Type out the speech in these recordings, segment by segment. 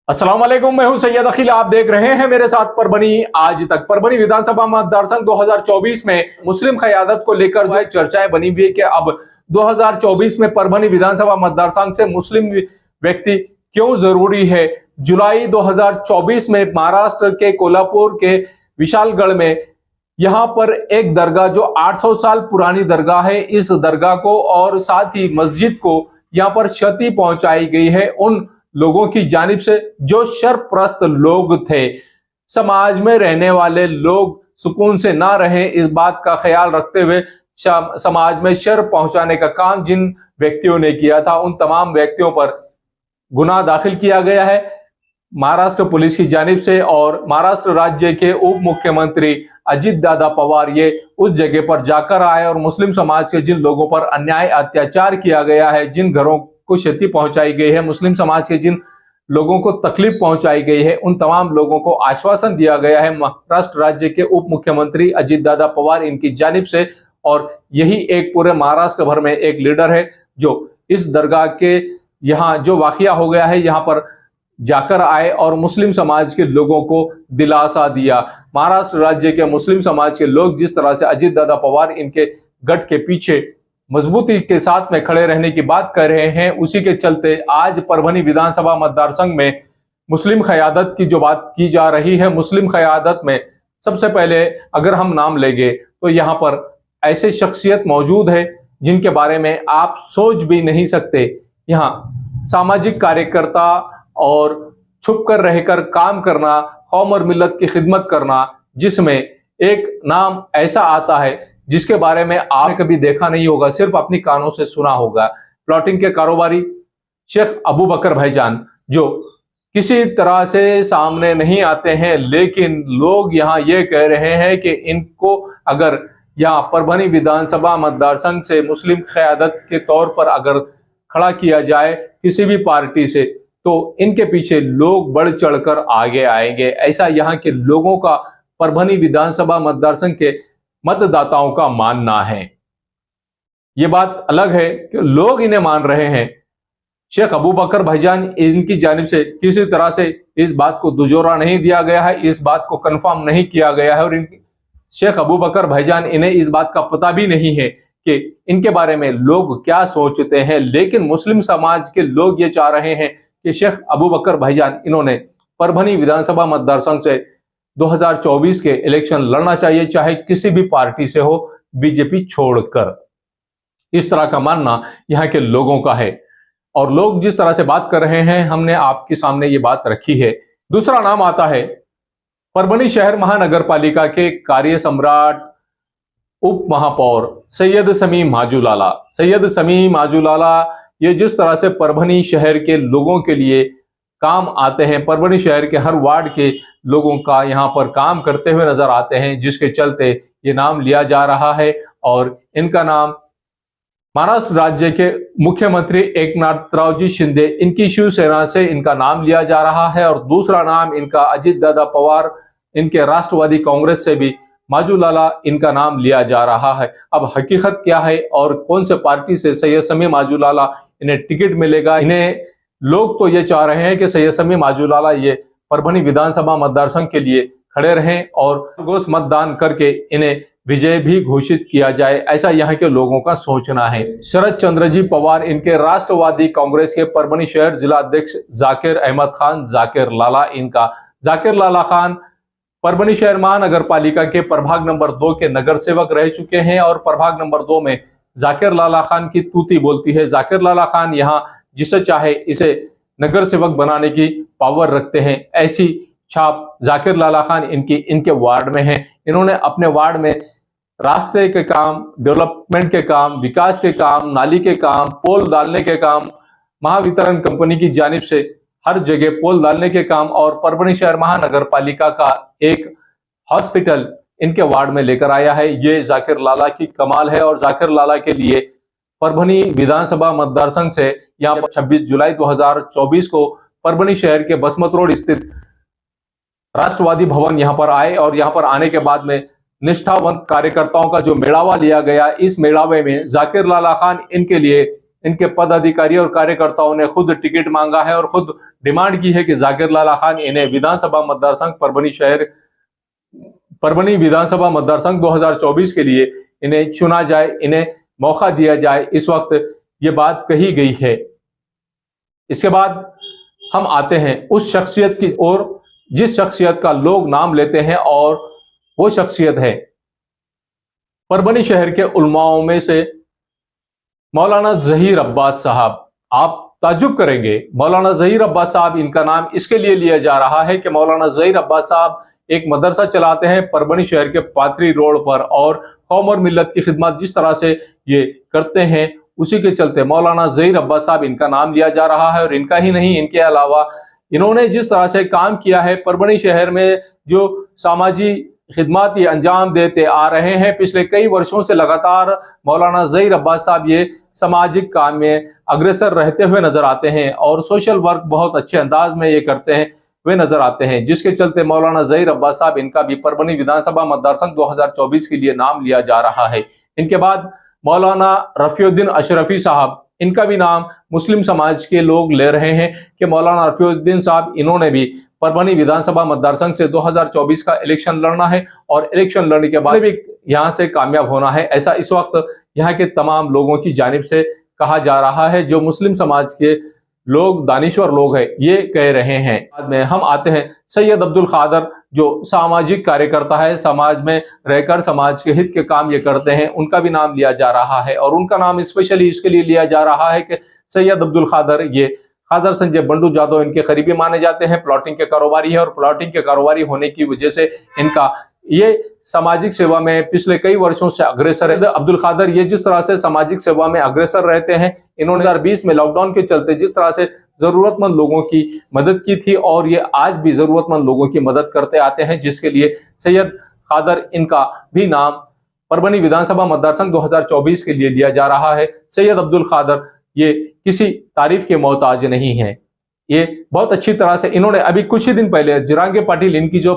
अस्सलाम वालेकुम, मैं हूं सैयद अखिल। आप देख रहे हैं मेरे साथ परभनी आज तक। परभनी विधानसभा मतदार संघ 2024 में मुस्लिम क़यादत को लेकर जो चर्चाएं बनी हुई है कि अब 2024 में परभनी विधानसभा मतदार संघ से मुस्लिम व्यक्ति क्यों जरूरी है। जुलाई 2024 में महाराष्ट्र के कोल्हापुर के विशालगढ़ में यहाँ पर एक दरगाह जो 800 साल पुरानी दरगाह है, इस दरगाह को और साथ ही मस्जिद को यहाँ पर क्षति पहुंचाई गई है उन लोगों की जानिब से जो शरप्रस्त लोग थे। समाज में रहने वाले लोग सुकून से ना रहे, इस बात का ख्याल रखते हुए समाज में शर पहुंचाने का काम जिन व्यक्तियों ने किया था उन तमाम व्यक्तियों पर गुनाह दाखिल किया गया है महाराष्ट्र पुलिस की जानिब से। और महाराष्ट्र राज्य के उप मुख्यमंत्री अजित दादा पवार ये उस जगह पर जाकर आए और मुस्लिम समाज के जिन लोगों पर अन्याय अत्याचार किया गया है, जिन घरों को क्षति पहुंचाई गई है, मुस्लिम समाज के जिन लोगों को तकलीफ पहुंचाई गई है, उन तमाम लोगों को आश्वासन दिया गया है महाराष्ट्र राज्य के उप मुख्यमंत्री अजित दादा पवार इनकी जानिब से। और यही एक पूरे महाराष्ट्र भर में एक लीडर है जो इस दरगाह के यहाँ जो वाकया हो गया है यहाँ पर जाकर आए और मुस्लिम समाज के लोगों को दिलासा दिया। महाराष्ट्र राज्य के मुस्लिम समाज के लोग जिस तरह से अजित दादा पवार इनके गढ़ के पीछे मजबूती के साथ में खड़े रहने की बात कर रहे हैं, उसी के चलते आज परभनी विधानसभा मतदार संघ में मुस्लिम क़यादत की जो बात की जा रही है, मुस्लिम क़यादत में सबसे पहले अगर हम नाम लेंगे तो यहाँ पर ऐसे शख्सियत मौजूद है जिनके बारे में आप सोच भी नहीं सकते। यहाँ सामाजिक कार्यकर्ता और छुप कर रहकर काम करना, कौम और मिल्लत की खिदमत करना, जिसमें एक नाम ऐसा आता है जिसके बारे में आपने कभी देखा नहीं होगा, सिर्फ अपनी कानों से सुना होगा। प्लॉटिंग के कारोबारी शेख अबू बकर भाईजान जो किसी तरह से सामने नहीं आते हैं, लेकिन लोग यहाँ ये कह रहे हैं कि इनको अगर यहाँ परभनी विधानसभा मतदार संघ से मुस्लिम क़यादत के तौर पर अगर खड़ा किया जाए किसी भी पार्टी से तो इनके पीछे लोग बढ़ चढ़कर आगे आएंगे। ऐसा यहाँ के लोगों का परभनी विधानसभा मतदार संघ के मतदाताओं का मानना है। ये बात अलग है कि लोग इन्हें मान रहे हैं। शेख अबू बकर भाईजान इनकी जानिब से किसी तरह से इस बात को दुजोरा नहीं दिया गया है, इस बात को कंफर्म नहीं किया गया है और शेख अबू बकर भाईजान इन्हें इस बात का पता भी नहीं है कि इनके बारे में लोग क्या सोचते हैं। लेकिन मुस्लिम समाज के लोग ये चाह रहे हैं कि शेख अबू बकर भाईजान इन्होंने परभनी विधानसभा मतदार संघ से 2024 के इलेक्शन लड़ना चाहिए, चाहे किसी भी पार्टी से हो, बीजेपी छोड़कर। इस तरह का मानना यहाँ के लोगों का है और लोग जिस तरह से बात कर रहे हैं हमने आपके सामने ये बात रखी है। दूसरा नाम आता है परभनी शहर महानगर पालिका के कार्य सम्राट उप महापौर सैयद समीम माजूलाला। सैयद समीम माजूलाला ये जिस तरह से परभनी शहर के लोगों के लिए काम आते हैं, परभनी शहर के हर वार्ड के लोगों का यहाँ पर काम करते हुए नजर आते हैं, जिसके चलते ये नाम लिया जा रहा है। और इनका नाम महाराष्ट्र राज्य के मुख्यमंत्री एकनाथरावजी शिंदे इनकी शिवसेना से इनका नाम लिया जा रहा है। और दूसरा नाम इनका अजित दादा पवार इनके राष्ट्रवादी कांग्रेस से भी माजूलाला इनका नाम लिया जा रहा है। अब हकीकत क्या है और कौन से पार्टी से सैयद समीम माजूलाला इन्हें टिकट मिलेगा, इन्हें लोग तो ये चाह रहे हैं कि सैयद समीम माजूलाला ये परभनी विधानसभा मतदार संघ के लिए खड़े रहें और गोस मतदान करके इन्हें विजय भी घोषित किया जाए, ऐसा यहाँ के लोगों का सोचना है। शरद चंद्र जी पवार इनके राष्ट्रवादी कांग्रेस के परभनी शहर जिला अध्यक्ष जाकिर अहमद खान जाकिर लाला इनका जाकिर लाला खान परभनी शहर महानगर पालिका के प्रभाग नंबर 2 के नगर सेवक रह चुके हैं और प्रभाग नंबर 2 में जाकिर लाला खान की तूती बोलती है। जाकिर लाला खान यहाँ जिसे चाहे इसे नगर सेवक बनाने की पावर रखते हैं, ऐसी छाप जाकिर लाला खान इनके वार्ड में है। इन्होंने अपने वार्ड में रास्ते के काम, डेवलपमेंट के काम, विकास के काम, नाली के काम, पोल डालने के काम, महावितरण कंपनी की जानिब से हर जगह पोल डालने के काम और परभनी शहर महानगर पालिका का एक हॉस्पिटल इनके वार्ड में लेकर आया है। ये जाकिर लाला की कमाल है और जाकिर लाला के लिए परभनी विधानसभा मतदार संघ से यहाँ पर 26 जुलाई 2024 को परभनी शहर के बसमत रोड स्थित राष्ट्रवादी भवन यहाँ पर आए और यहाँ पर आने के बाद में निष्ठावंत कार्यकर्ताओं का जो मेड़ावा लिया गया, इस मेड़ावे में जाकिर लाला खान इनके लिए इनके पदाधिकारी और कार्यकर्ताओं ने खुद टिकट मांगा है और खुद डिमांड की है कि जाकिर लाला खान इन्हें विधानसभा मतदार संघ परभनी विधानसभा मतदार संघ 2024 के लिए इन्हें चुना जाए, इन्हें मौका दिया जाए। इस वक्त ये बात कही गई है। इसके बाद हम आते हैं उस शख्सियत की ओर जिस शख्सियत का लोग नाम लेते हैं, और वो शख्सियत है परभनी शहर के उलमाओं में से मौलाना जहीर अब्बास साहब। आप ताज्जुब करेंगे, मौलाना जहीर अब्बास साहब, इनका नाम इसके लिए लिया जा रहा है कि मौलाना जहीर अब्बास साहब एक मदरसा चलाते हैं परभनी शहर के पाथरी रोड पर, और कौम और मिल्लत की खिदमत जिस तरह से ये करते हैं उसी के चलते मौलाना जहीर अब्बास साहब इनका नाम लिया जा रहा है। और इनका ही नहीं, इनके अलावा इन्होंने जिस तरह से काम किया है परभनी शहर में, जो सामाजी खिदमत ये अंजाम देते आ रहे हैं पिछले कई वर्षों से लगातार, मौलाना जहीर अब्बास साहब ये सामाजिक काम में अग्रसर रहते हुए नजर आते हैं और सोशल वर्क बहुत अच्छे अंदाज में ये करते हैं वे नजर आते हैं, जिसके चलते मौलाना जहीर अब्बास साहब इनका भी परभनी विधानसभा मतदार संघ 2024 के लिए नाम लिया जा रहा है। इनके बाद मौलाना रफीउद्दीन अशरफी साहब, इनका भी नाम मुस्लिम समाज के लोग ले रहे हैं कि मौलाना रफीउद्दीन साहब इन्होंने भी परभनी विधानसभा मतदार संघ से 2024 का इलेक्शन लड़ना है और इलेक्शन लड़ने के बाद भी यहां से कामयाब होना है, ऐसा इस वक्त यहाँ के तमाम लोगों की जानिब से कहा जा रहा है। जो मुस्लिम समाज के लोग, दानिश्वर लोग हैं, ये कह रहे हैं। बाद में हम आते हैं सैयद अब्दुल खादर, जो सामाजिक कार्यकर्ता है, समाज में रहकर समाज के हित के काम ये करते हैं, उनका भी नाम लिया जा रहा है। और उनका नाम स्पेशली इसके लिए लिया जा रहा है कि सैयद अब्दुल खादर, ये खादर संजय बंडू जादव इनके करीबी माने जाते हैं, प्लॉटिंग के कारोबारी है, और प्लॉटिंग के कारोबारी होने की वजह से इनका ये सामाजिक सेवा में पिछले कई वर्षों से अग्रसर है। अब्दुल खादर ये जिस तरह से सामाजिक सेवा में अग्रसर रहते हैं, इन्होंने 2020 में लॉकडाउन के चलते जिस तरह से जरूरतमंद लोगों की मदद की थी, और ये आज भी जरूरतमंद लोगों की मदद करते आते हैं, जिसके लिए सैयद खादर इनका भी नाम परभनी विधानसभा मतदार संघ 2024 के लिए लिया जा रहा है। सैयद अब्दुल खादर ये किसी तारीफ के मोहताज नहीं है, ये बहुत अच्छी तरह से इन्होंने अभी कुछ ही दिन पहले जरांगे पाटिल इनकी जो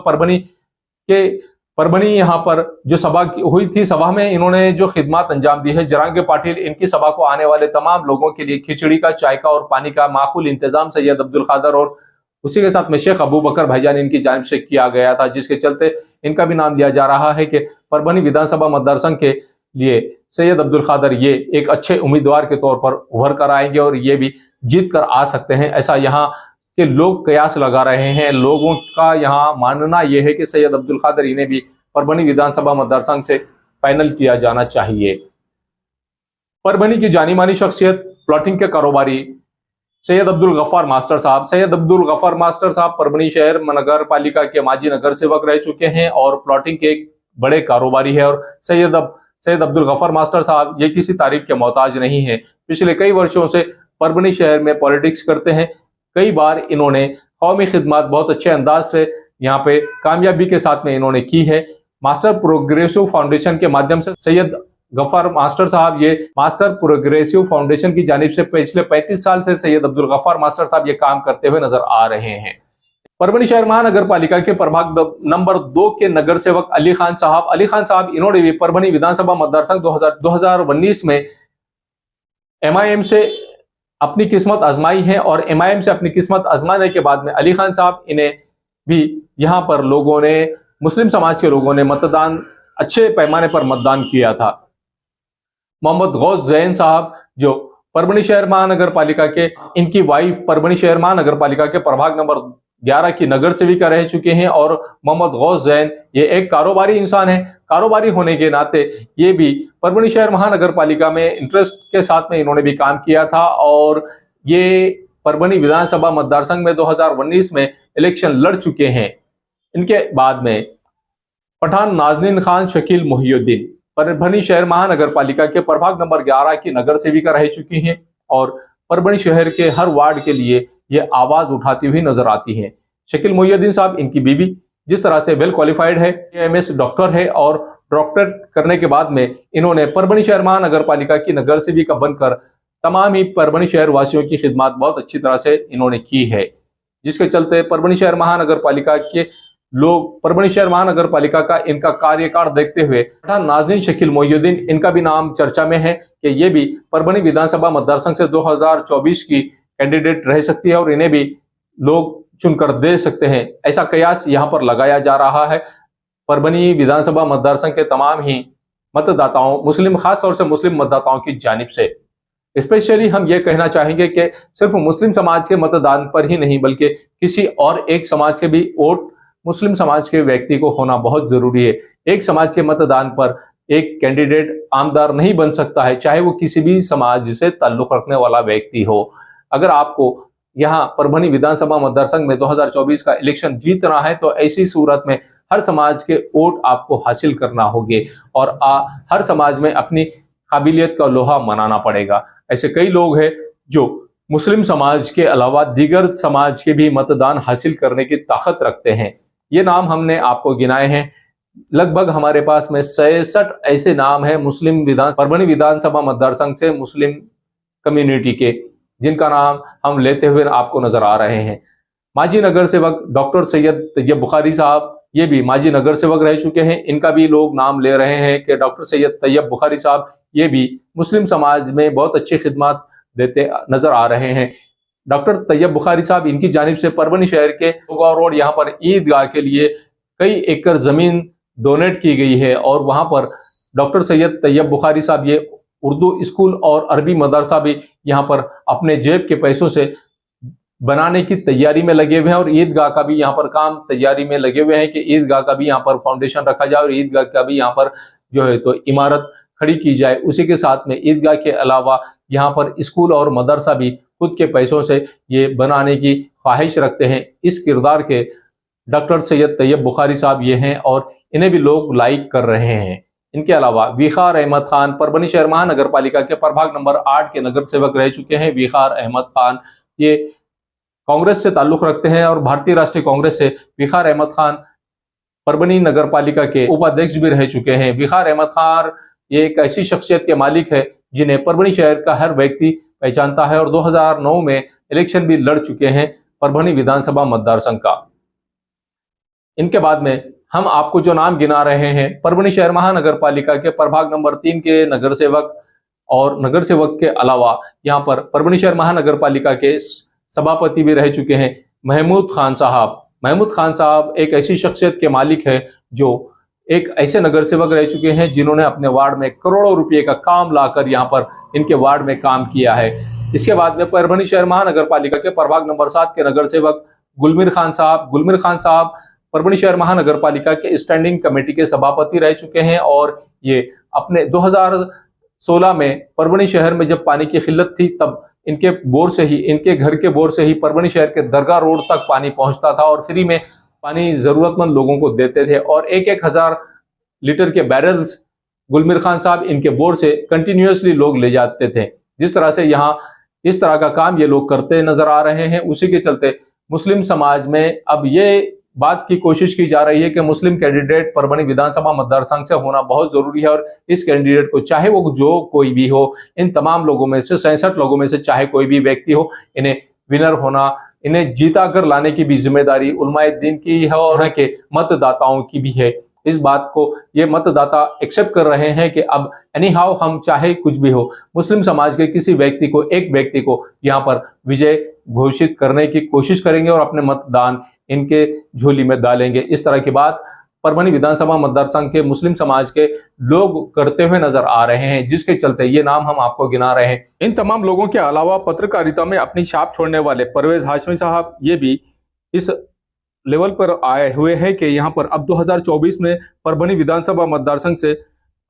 परभनी यहाँ पर जो सभा हुई थी, सभा में इन्होंने जो खिदमत अंजाम दी है, जरांगे पाटिल इनकी सभा को आने वाले तमाम लोगों के लिए खिचड़ी का, चाय का और पानी का माकूल इंतजाम सैयद अब्दुल खादर और उसी के साथ में शेख अबू बकर भाईजान इनकी जानिब से किया गया था, जिसके चलते इनका भी नाम लिया जा रहा है कि परभनी विधानसभा मतदार संघ के लिए सैयद अब्दुल खादर ये एक अच्छे उम्मीदवार के तौर पर उभर कर आएंगे और ये भी जीत कर आ सकते हैं, ऐसा यहाँ के लोग कयास लगा रहे हैं। लोगों का यहाँ मानना यह है कि सैयद अब्दुल खादर इन्हें भी परभनी विधानसभा मतदार संघ से फाइनल किया जाना चाहिए। परभनी की जानी मानी शख्सियत, प्लॉटिंग के कारोबारी सैयद अब्दुल गफ्फार मास्टर साहब। सैयद अब्दुल गफ्फार मास्टर साहब परभनी शहर नगर पालिका के माजी नगर सेवक रह चुके हैं और प्लॉटिंग के एक बड़े कारोबारी है। और सैयद अब्दुल गफ्फार मास्टर साहब ये किसी तारीफ के मोहताज नहीं है, पिछले कई वर्षों से परभनी शहर में पॉलिटिक्स करते हैं। कई बार इन्होंने कौमी खिदमत बहुत अच्छे अंदाज से यहाँ पे कामयाबी के साथ में इन्होंने की है। मास्टर प्रोग्रेसिव फाउंडेशन के माध्यम से सैयद गफ्फार मास्टर साहब, ये मास्टर प्रोग्रेसिव फाउंडेशन की जानिब से पिछले 35 साल से सैयद अब्दुल गफ्फार मास्टर साहब ये काम करते हुए नजर आ रहे हैं। परभनी शहर महानगर पालिका के प्रभाग नंबर 2 के नगर सेवक अली खान साहब इन्होंने भी परभनी विधानसभा मतदार संघ 2019 में MIM से अपनी किस्मत आजमाई है और MIM से अपनी किस्मत आजमाने के बाद में अली खान साहब इन्हें भी यहाँ पर लोगों ने, मुस्लिम समाज के लोगों ने मतदान अच्छे पैमाने पर मतदान किया था। मोहम्मद गौस जैन साहब जो परभनी शहर महानगर पालिका के, इनकी वाइफ परभनी शहर महानगर पालिका के प्रभाग नंबर 11 की नगर सेविका रह चुके हैं। और मोहम्मद गौस जैन ये एक कारोबारी इंसान है, कारोबारी होने के नाते ये भी परभनी शहर महानगर पालिका में इंटरेस्ट के साथ में इन्होंने भी काम किया था और ये परभनी विधानसभा मतदार संघ में 2019 में इलेक्शन लड़ चुके हैं। इनके बाद में पठान नाजनीन खान शकील मोहिउद्दीन परभनी शहर महानगर पालिका के प्रभाग नंबर 11 की नगर सेविका रह चुकी हैं और परभनी शहर के हर वार्ड के लिए ये आवाज उठाती हुई नजर आती हैं। शकील मोहिउद्दीन साहब, इनकी बीवी जिस तरह से वेल क्वालिफाइड है, MS डॉक्टर है और डॉक्टर करने के बाद में इन्होंने परभनी शहर महानगर पालिका की नगर सेविका बनकर तमाम ही परभनी शहर वासियों की खिदमत बहुत अच्छी तरह से इन्होंने की है, जिसके चलते परभनी शहर महानगर पालिका के लोग परभनी शहर महानगर पालिका का इनका कार्यकाल देखते हुए पठान नाजनीन शकील मोहिउद्दीन, इनका भी नाम चर्चा में है कि ये भी परभनी विधानसभा मतदार संघ से 2024 की कैंडिडेट रह सकती है और इन्हें भी लोग चुनकर दे सकते हैं, ऐसा कयास यहाँ पर लगाया जा रहा है। परभनी विधानसभा मतदार संघ के तमाम ही मतदाताओं, मुस्लिम, खासतौर से मुस्लिम मतदाताओं की जानिब से स्पेशली हम ये कहना चाहेंगे कि सिर्फ मुस्लिम समाज के मतदान पर ही नहीं, बल्कि किसी और एक समाज के भी वोट मुस्लिम समाज के व्यक्ति को होना बहुत जरूरी है। एक समाज के मतदान पर एक कैंडिडेट आमदार नहीं बन सकता है, चाहे वो किसी भी समाज से ताल्लुक रखने वाला व्यक्ति हो। अगर आपको यहाँ परभनी विधानसभा मतदार संघ में 2024 का इलेक्शन जीतना है तो ऐसी सूरत में हर समाज के वोट आपको हासिल करना होंगे और हर समाज में अपनी काबिलियत का लोहा मनाना पड़ेगा। ऐसे कई लोग हैं जो मुस्लिम समाज के अलावा दीगर समाज के भी मतदान हासिल करने की ताकत रखते हैं। ये नाम हमने आपको गिनाए हैं। लगभग हमारे पास में 66 ऐसे नाम हैं परभनी विधानसभा मतदार संघ से मुस्लिम कम्युनिटी के, जिनका नाम हम लेते हुए आपको नजर आ रहे हैं। माजी नगर सेवक डॉक्टर सैयद तैयब बुखारी साहब, ये भी माजी नगर सेवक रह चुके हैं। इनका भी लोग नाम ले रहे हैं कि डॉक्टर सैयद तैयब बुखारी साहब ये भी मुस्लिम समाज में बहुत अच्छी खिदमत देते नजर आ रहे हैं। डॉक्टर तैयब बुखारी साहब, इनकी जानिब से परभनी शहर के रोड यहाँ पर ईदगाह के लिए कई एकड़ जमीन डोनेट की गई है और वहां पर डॉक्टर सैयद तैयब बुखारी साहब ये उर्दू स्कूल और अरबी मदरसा भी यहाँ पर अपने जेब के पैसों से बनाने की तैयारी में लगे हुए हैं और ईदगाह का भी यहाँ पर काम तैयारी में लगे हुए हैं कि ईदगाह का भी यहाँ पर फाउंडेशन रखा जाए और ईदगाह का भी यहाँ पर जो है तो इमारत खड़ी की जाए। उसी के साथ में ईदगाह के अलावा यहाँ पर स्कूल और मदरसा भी खुद के पैसों से ये बनाने की ख्वाहिश रखते हैं। इस किरदार के डॉक्टर सैयद तैयब बुखारी साहब ये हैं और इन्हें भी लोग लाइक कर रहे हैं। इनके अलावा विखार अहमद खान परभनी शहर महानगर पालिका के प्रभाग नंबर 8 के नगर सेवक रह चुके हैं। विखार अहमद खान ये कांग्रेस से ताल्लुक रखते हैं और भारतीय राष्ट्रीय कांग्रेस से विखार अहमद खान परभनी नगर पालिका के उपाध्यक्ष भी रह चुके हैं। विखार अहमद खान ये एक ऐसी शख्सियत के मालिक है जिन्हें परभनी शहर का हर व्यक्ति पहचानता है और 2009 में इलेक्शन भी लड़ चुके हैं परभनी विधानसभा मतदार संघ का। इनके बाद में हम आपको जो नाम गिना रहे हैं परभनी शहर महानगर पालिका के प्रभाग नंबर 3 के नगर सेवक और नगर सेवक के अलावा यहाँ पर परभनी शहर महानगर पालिका के सभापति भी रह चुके हैं महमूद खान साहब। महमूद खान साहब एक ऐसी शख्सियत के मालिक है जो एक ऐसे नगर सेवक रह चुके हैं जिन्होंने अपने वार्ड में करोड़ों रुपए का काम लाकर यहाँ पर इनके वार्ड में काम किया है। इसके बाद में परभनी शहर महानगर पालिका के प्रभाग नंबर 7 के नगर सेवक गुलमीर खान साहब। गुलमीर खान साहब परभनी शहर महानगर पालिका के स्टैंडिंग कमेटी के सभापति रह चुके हैं और ये अपने 2016 में परभनी शहर में जब पानी की किल्लत थी तब इनके बोर से ही, इनके घर के बोर से ही परभनी शहर के दरगाह रोड तक पानी पहुंचता था और फ्री में पानी जरूरतमंद लोगों को देते थे और 1,000 लीटर के बैरल्स गुलमीर खान साहब इनके बोर से कंटिन्यूअसली लोग ले जाते थे। जिस तरह से यहाँ इस तरह का काम ये लोग करते नजर आ रहे हैं, उसी के चलते मुस्लिम समाज में अब ये बात की कोशिश की जा रही है कि मुस्लिम कैंडिडेट परभनी विधानसभा मतदार संघ से होना बहुत जरूरी है और इस कैंडिडेट को चाहे वो जो कोई भी हो, इन तमाम लोगों में से 67 लोगों में से चाहे कोई भी व्यक्ति हो, इन्हें विनर होना, इन्हें जीता कर लाने की भी जिम्मेदारी उलमाए दीन की है और यहाँ के मतदाताओं की भी है। इस बात को ये मतदाता एक्सेप्ट कर रहे हैं कि अब एनी हाउ हम चाहे कुछ भी हो, मुस्लिम समाज के किसी व्यक्ति को, एक व्यक्ति को यहाँ पर विजय घोषित करने की कोशिश करेंगे और अपने मतदान इनके झोली में डालेंगे। इस तरह की बात परभनी विधानसभा मतदार संघ के मुस्लिम समाज के लोग करते हुए नजर आ रहे हैं, जिसके चलते ये नाम हम आपको गिना रहे हैं। इन तमाम लोगों के अलावा पत्रकारिता में अपनी छाप छोड़ने वाले परवेज हाशमी साहब ये भी इस लेवल पर आए हुए हैं कि यहाँ पर अब 2024 में परभनी विधानसभा मतदार संघ से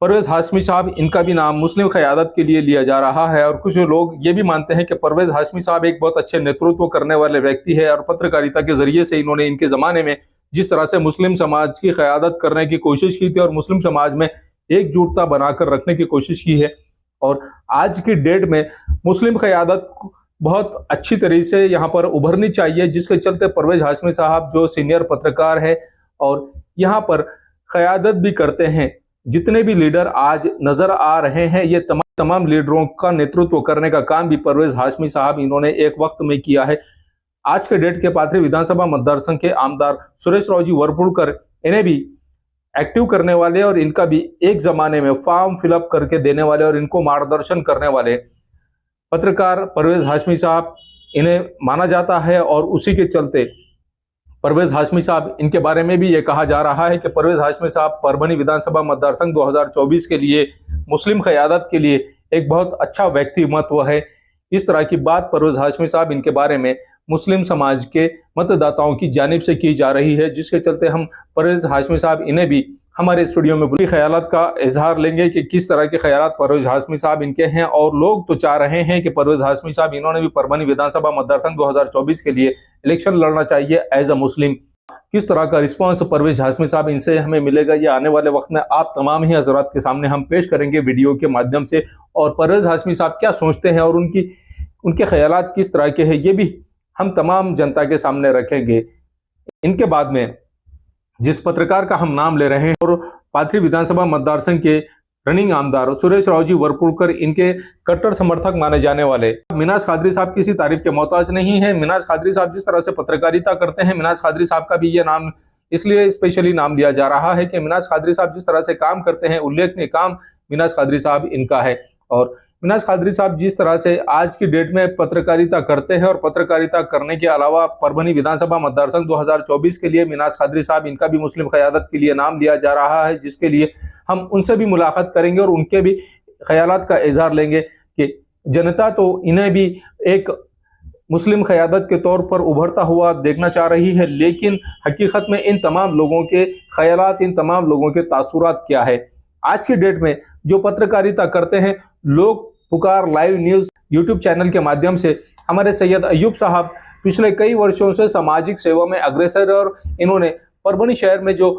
परवेज हाशमी साहब, इनका भी नाम मुस्लिम क़यादत के लिए लिया जा रहा है और कुछ लोग ये भी मानते हैं कि परवेज हाशमी साहब एक बहुत अच्छे नेतृत्व करने वाले व्यक्ति है और पत्रकारिता के जरिए से इन्होंने इनके ज़माने में जिस तरह से मुस्लिम समाज की क़यादत करने की कोशिश की थी और मुस्लिम समाज में एकजुटता बनाकर रखने की कोशिश की है और आज की डेट में मुस्लिम क़यादत बहुत अच्छी तरीके से यहाँ पर उभरनी चाहिए, जिसके चलते परवेज हाशमी साहब जो सीनियर पत्रकार है और यहाँ पर क़यादत भी करते हैं। जितने भी लीडर आज नजर आ रहे हैं ये तमाम लीडरों का नेतृत्व करने का काम भी परवेज हाशमी साहब इन्होंने एक वक्त में किया है। आज के डेट के पाथरी विधानसभा मतदार संघ के आमदार सुरेश राव जी वरपुड़कर इन्हें भी एक्टिव करने वाले और इनका भी एक जमाने में फॉर्म फिलअप करके देने वाले और इनको मार्गदर्शन करने वाले पत्रकार परवेज हाशमी साहब इन्हें माना जाता है और उसी के चलते परवेज हाशमी साहब, इनके बारे में भी ये कहा जा रहा है कि परवेज हाशमी साहब परभनी विधानसभा मतदार संघ 2024 के लिए मुस्लिम क़यादत के लिए एक बहुत अच्छा व्यक्तिमत्व है। इस तरह की बात परवेज हाशमी साहब, इनके बारे में मुस्लिम समाज के मतदाताओं की जानिब से की जा रही है, जिसके चलते हम परवेज हाशमी साहब इन्हें भी हमारे स्टूडियो में पूरी ख्यालात का इजहार लेंगे कि किस तरह के ख्यालात परवेज हाशमी साहब इनके हैं। और लोग तो चाह रहे हैं कि परवेज हाशमी साहब इन्होंने भी परभनी विधानसभा मतदार संघ 2024 के लिए इलेक्शन लड़ना चाहिए एज अ मुस्लिम। किस तरह का रिस्पांस परवेज हाशमी साहब इनसे हमें मिलेगा, ये आने वाले वक्त में आप तमाम ही हजरात के सामने हम पेश करेंगे वीडियो के माध्यम से। और परवेज हाशमी साहब क्या सोचते हैं और उनके ख्यालात किस तरह के हैं, ये भी हम तमाम जनता के सामने रखेंगे। इनके बाद में जिस पत्रकार का हम नाम ले रहे हैं और पाथरी विधानसभा मतदार संघ के रनिंग आमदार सुरेश राव जी वरपुड़कर, इनके कट्टर समर्थक माने जाने वाले मिनाज कादरी साहब किसी तारीफ के मोहताज नहीं है। मिनाज कादरी साहब जिस तरह से पत्रकारिता करते हैं, मिनाज कादरी साहब का भी ये नाम इसलिए स्पेशली नाम लिया जा रहा है कि मिनाज कादरी साहब जिस तरह से काम करते हैं, उल्लेखनीय काम मिनाज कादरी साहब इनका है। और मिनाज कादरी साहब जिस तरह से आज की डेट में पत्रकारिता करते हैं और पत्रकारिता करने के अलावा परभनी विधानसभा मतदार संघ 2024 के लिए मिनाज कादरी साहब इनका भी मुस्लिम क़यादत के लिए नाम लिया जा रहा है, जिसके लिए हम उनसे भी मुलाकात करेंगे और उनके भी ख्यालात का इजहार लेंगे कि जनता तो इन्हें भी एक मुस्लिम क़यादत के तौर पर उभरता हुआ देखना चाह रही है, लेकिन हकीकत में इन तमाम लोगों के ख्यालात, इन तमाम लोगों के तासुरात क्या है। आज की डेट में जो पत्रकारिता करते हैं, लोग पुकार लाइव न्यूज़ यूट्यूब चैनल के माध्यम से हमारे सैयद अयूब साहब पिछले कई वर्षों से सामाजिक सेवा में अग्रसर, और इन्होंने परभनी शहर में जो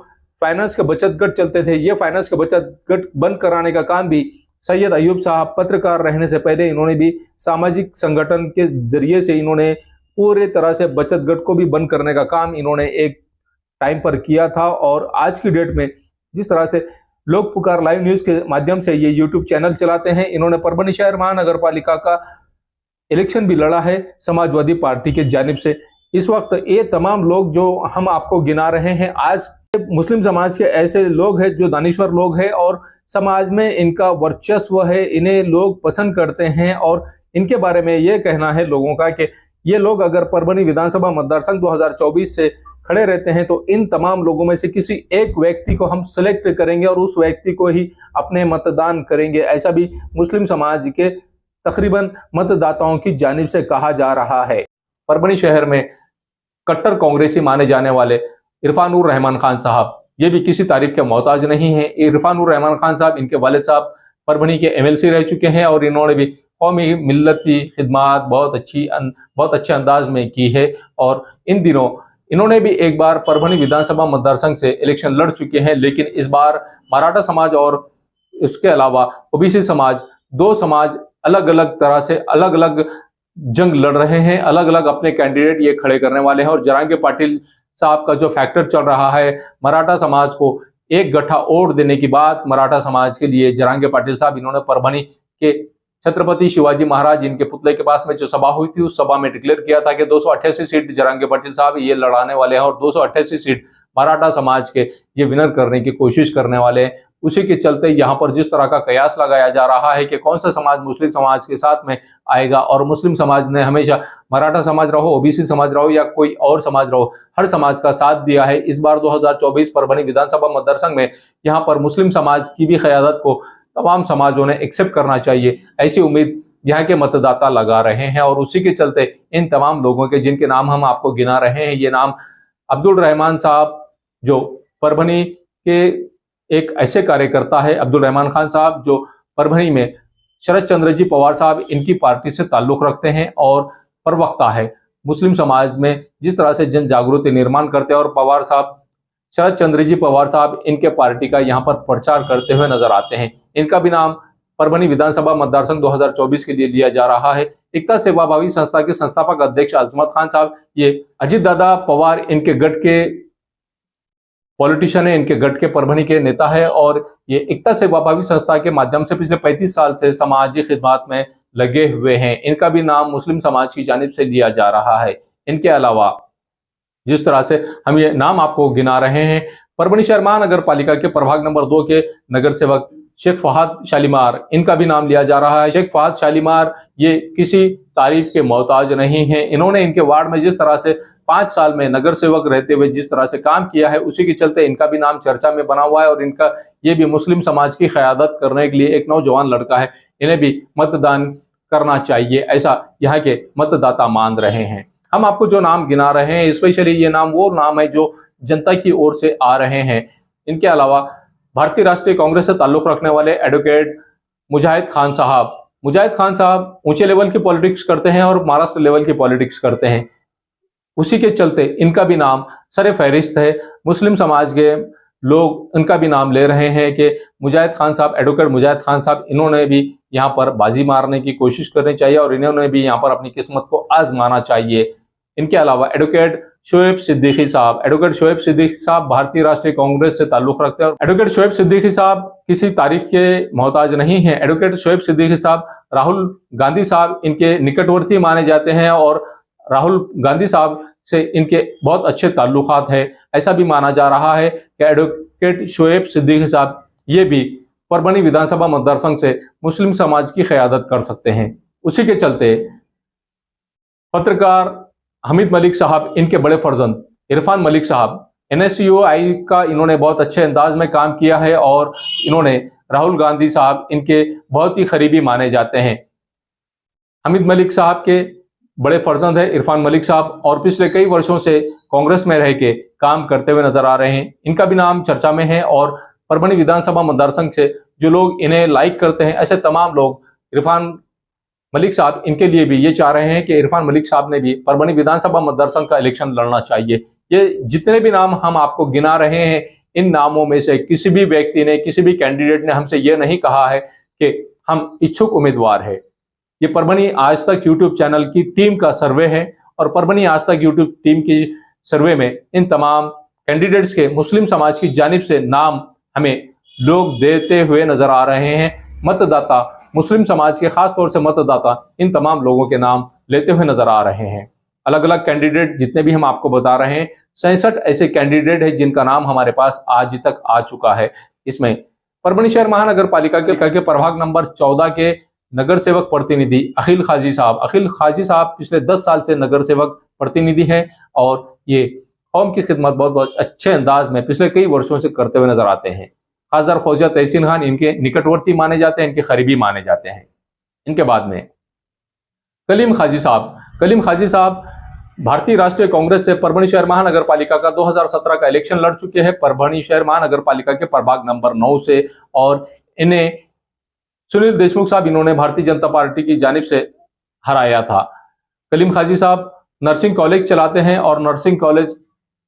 फाइनेंस के बचत गट चलते थे, ये फाइनेंस के बचत गट बंद कराने का काम भी सैयद अयूब साहब पत्रकार रहने से पहले इन्होंने भी सामाजिक संगठन के जरिए से इन्होंने पूरे तरह से बचत गट को भी बंद करने का काम इन्होंने एक टाइम पर किया था। और आज की डेट में जिस तरह से लोग पुकार लाइव न्यूज के माध्यम से ये यूट्यूब चैनल चलाते हैं, इन्होंने परभनी शहर महानगर पालिका का इलेक्शन भी लड़ा है समाजवादी पार्टी के जानिब से। इस वक्त ये तमाम लोग जो हम आपको गिना रहे हैं, आज मुस्लिम समाज के ऐसे लोग हैं जो दानिश्वर लोग हैं और समाज में इनका वर्चस्व है, इन्हें लोग पसंद करते हैं। और इनके बारे में ये कहना है लोगों का कि ये लोग अगर परभनी विधानसभा मतदार संघ 2024 से खड़े रहते हैं तो इन तमाम लोगों में से किसी एक व्यक्ति को हम सिलेक्ट करेंगे और उस व्यक्ति को ही अपने मतदान करेंगे। ऐसा भी मुस्लिम समाज के तकरीबन मतदाताओं की जानिब से कहा जा रहा है। परभनी शहर में कट्टर कांग्रेसी माने जाने वाले इरफानुर रहमान खान साहब, ये भी किसी तारीफ के मोहताज नहीं है। इरफानुर रहमान खान साहब, इनके वालिद साहब परभनी के MLC रह चुके हैं और इन्होंने भी कौमी मिल्लती खिदमात बहुत अच्छे अंदाज में की है। और इन दिनों इन्होंने भी एक बार परभनी विधानसभा मतदार संघ से इलेक्शन लड़ चुके हैं, लेकिन इस बार मराठा समाज और इसके अलावा OBC समाज, दो समाज अलग अलग तरह से अलग अलग जंग लड़ रहे हैं, अलग अलग अपने कैंडिडेट ये खड़े करने वाले हैं। और जरांगे पाटिल साहब का जो फैक्टर चल रहा है, मराठा समाज को एक गट्ठा और देने की बात मराठा समाज के लिए जरांगे पाटिल साहब, इन्होंने परभनी के छत्रपति शिवाजी महाराज इनके पुतले के पास में जो सभा हुई थी, उस सभा में डिक्लेयर किया था कि 288 सीट जरांगे पाटिल साहब ये लड़ाने वाले हैं और 288 सीट मराठा समाज के ये विनर करने की कोशिश करने वाले हैं। उसी के चलते यहाँ पर जिस तरह का कयास लगाया जा रहा है कि कौन सा समाज मुस्लिम समाज के साथ में आएगा, और मुस्लिम समाज ने हमेशा मराठा समाज रहो, OBC समाज रहो या कोई और समाज रहो, हर समाज का साथ दिया है। इस बार 2024 परभनी विधानसभा मतदार संघ में यहाँ पर मुस्लिम समाज की भी क़यादत को तमाम समाजों ने एक्सेप्ट करना चाहिए, ऐसी उम्मीद यहाँ के मतदाता लगा रहे हैं। और उसी के चलते इन तमाम लोगों के जिनके नाम हम आपको गिना रहे हैं, ये नाम अब्दुल रहमान साहब जो परभनी के एक ऐसे कार्यकर्ता है, अब्दुल रहमान खान साहब जो परभनी में शरद चंद्र जी पवार साहब इनकी पार्टी से ताल्लुक रखते हैं और प्रवक्ता है, मुस्लिम समाज में जिस तरह से जन जागृति निर्माण करते हैं। और पवार साहब, शरद चंद्र जी पवार साहब इनके पार्टी का यहाँ पर प्रचार करते हुए नजर आते हैं। इनका भी नाम परभनी विधानसभा मतदार संघ 2024 के लिए लिया जा रहा है। एकता सेवाभावी संस्था के संस्थापक अध्यक्ष अजमत खान साहब, ये अजित दादा पवार इनके गढ़ के पॉलिटिशियन है, इनके गढ़ के परभनी के नेता है और ये एकता सेवाभावी संस्था के माध्यम से पिछले 35 साल से समाजी खिदमत में लगे हुए हैं। इनका भी नाम मुस्लिम समाज की जानिब से लिया जा रहा है। इनके अलावा जिस तरह से हम ये नाम आपको गिना रहे हैं, परभनी शहर महानगर पालिका के प्रभाग नंबर 2 के नगर सेवक शेख फहद शालीमार, इनका भी नाम लिया जा रहा है। शेख फहद शालीमार ये किसी तारीफ के मोहताज नहीं हैं। इन्होंने इनके वार्ड में जिस तरह से 5 साल में नगर सेवक रहते हुए जिस तरह से काम किया है, उसी के चलते इनका भी नाम चर्चा में बना हुआ है। और इनका ये भी मुस्लिम समाज की क़यादत करने के लिए एक नौजवान लड़का है, इन्हें भी मतदान करना चाहिए, ऐसा यहाँ के मतदाता मान रहे हैं। हम आपको जो नाम गिना रहे हैं, स्पेशली ये नाम वो नाम है जो जनता की ओर से आ रहे हैं। इनके अलावा भारतीय राष्ट्रीय कांग्रेस से ताल्लुक रखने वाले एडवोकेट मुजाहिद खान साहब ऊंचे लेवल की पॉलिटिक्स करते हैं और महाराष्ट्र लेवल की पॉलिटिक्स करते हैं। उसी के चलते इनका भी नाम सरे फहरिस्त है। मुस्लिम समाज के लोग इनका भी नाम ले रहे हैं कि एडवोकेट मुजाहिद खान साहब, इन्होंने भी यहाँ पर बाजी मारने की कोशिश करनी चाहिए और इन्होंने भी यहाँ पर अपनी किस्मत को आजमाना चाहिए। इनके अलावा एडवोकेट शोएब सिद्दीकी साहब भारतीय राष्ट्रीय कांग्रेस से ताल्लुक रखते हैं। एडवोकेट शोएब सिद्दीकी साहब किसी तारीफ के मोहताज नहीं हैं। एडवोकेट शोएब सिद्दीकी साहब राहुल गांधी साहब इनके निकटवर्ती माने जाते हैं और राहुल गांधी साहब से इनके बहुत अच्छे ताल्लुकात हैं। ऐसा भी माना जा रहा है कि एडवोकेट शोएब सिद्दीकी साहब ये भी परभणी विधानसभा मतदारसंघ से मुस्लिम समाज की क़यादत कर सकते हैं। उसी के चलते पत्रकार हमीद मलिक साहब, इनके बड़े फर्जंद इरफान मलिक साहब, NSUI का इन्होंने बहुत अच्छे अंदाज में काम किया है और इन्होंने राहुल गांधी साहब इनके बहुत ही करीबी माने जाते हैं। हमीद मलिक साहब के बड़े फर्जंद है इरफान मलिक साहब और पिछले कई वर्षों से कांग्रेस में रह के काम करते हुए नजर आ रहे हैं। इनका भी नाम चर्चा में है और परभणी विधानसभा मतदारसंघ से जो लोग इन्हें लाइक करते हैं, ऐसे तमाम लोग इरफान मलिक साहब इनके लिए भी ये चाह रहे हैं कि इरफान मलिक साहब ने भी परभणी विधानसभा मतदारसंघ का इलेक्शन लड़ना चाहिए। ये जितने भी नाम हम आपको गिना रहे हैं, इन नामों में से किसी भी व्यक्ति ने, किसी भी कैंडिडेट ने हमसे ये नहीं कहा है कि हम इच्छुक उम्मीदवार है। ये परभणी आज तक यूट्यूब चैनल की टीम का सर्वे है और परभणी आज तक यूट्यूब टीम की सर्वे में इन तमाम कैंडिडेट्स के मुस्लिम समाज की जानिब से नाम हमें लोग देते हुए नजर आ रहे हैं। मतदाता, मुस्लिम समाज के खास तौर से मतदाता इन तमाम लोगों के नाम लेते हुए नजर आ रहे हैं। अलग अलग कैंडिडेट जितने भी हम आपको बता रहे हैं, 67 ऐसे कैंडिडेट हैं जिनका नाम हमारे पास आज तक आ चुका है। इसमें परभणी शहर महानगर पालिका के प्रभाग नंबर 14 के नगर सेवक प्रतिनिधि अखिल खाजी साहब पिछले 10 साल से नगर सेवक प्रतिनिधि हैं और ये कौम की खिदमत बहुत बहुत अच्छे अंदाज में पिछले कई वर्षों से करते हुए नजर आते हैं। खासदार फौजिया तहसीन खान इनके निकटवर्ती माने जाते हैं, इनके करीबी माने जाते हैं। इनके बाद में कलीम खाजी साहब भारतीय राष्ट्रीय कांग्रेस से परभणी शहर महानगर पालिका का 2017 का इलेक्शन लड़ चुके हैं, परभणी शहर महानगर पालिका के प्रभाग नंबर 9 से। और इन्हें सुनील देशमुख साहब, इन्होंने भारतीय जनता पार्टी की जानिब से हराया था। कलीम खाजी साहब नर्सिंग कॉलेज चलाते हैं और नर्सिंग कॉलेज